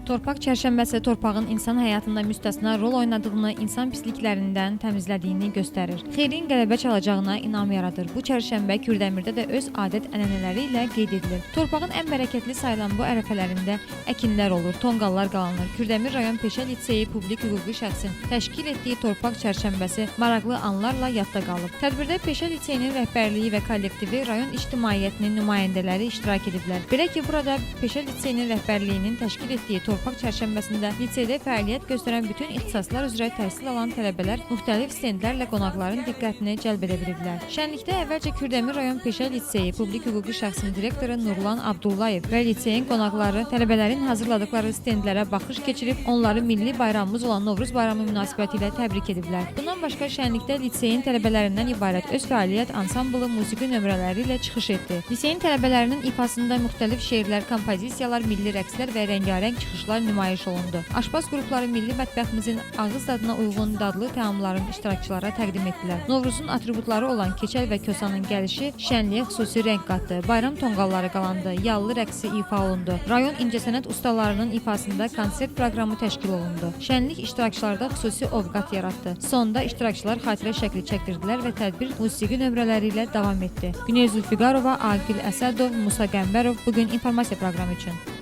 Torpaq çərşənbəsi torpağın insan həyatında müstəsna rol oynadığını, insan pisliklərindən təmizlədiyini göstərir. Xeyrin qələbə çalacağına inam yaradır. Bu çərşənbə Kürdəmirdə də öz adət-ənənələri ilə qeyd edilir. Torpağın ən bərəkətli sayılan bu ərəfələrində əkinlər olur, tonqallar qalanır. Kürdəmir rayon Peşə Litseyi publik hüquqi şəxsin təşkil etdiyi torpaq çərşənbəsi maraqlı anlarla yadda qalıb. Tədbirdə Peşə Litseyinin rəhbərliyi və kollektivi rayon ictimaiyyətinin nümayəndələri iştirak ediblər. Belə ki, burada Peşə Litseyinin rəhbərliyinin təşkil etdiyi torpaq çərşənbəsində liseydə fəaliyyət göstərən bütün ixtisaslar üzrə təhsil alan tələbələr müxtəlif stendlərlə qonaqların diqqətini cəlb edə biliblər. Şənlikdə əvvəlcə Kürdəmir rayon Peşə Litseyi publik hüquqi şəxsin direktoru Nurlan Abdullayev və liseyin qonaqları tələbələrin hazırladıkları stendlərə baxış keçirib onları milli bayramımız olan Novruz bayramı münasibətilə təbrik ediblər. Bundan başqa şənlikdə liseyin tələbələrindən ibarət öz fəaliyyət ansamblı musiqi nömrələri ilə çıxış etdi. Liseyin tələbələrinin ifasında müxtəlif şeirlər, kompozisiyalar, milli rəqslər və rəngarəng çıxışlar nümayiş olundu. Aşpaz qrupları milli mətbəximizin ağız dadına uyğun dadlı təamların iştirakçılara təqdim etdilər. Novruzun atributları olan keçəl və kosanın gəlişi şənliyə xüsusi rəng qatdı. Bayram tonqalları qalandı, yallı rəqsi ifa olundu. Rayon incəsənət ustalarının ifasında konsert proqramı təşkil olundu. Şənlik iştirakçılarda xüsusi ovqat yaratdı. Sonda iştirakçılar xatirə şəkli çəkdirdilər və tədbir musiqi nömrələri ilə davam etdi. Güney Zülfiqarova, Aqil Əsədov, Musa Qəmbərov bugün informasiya proqramı üçün.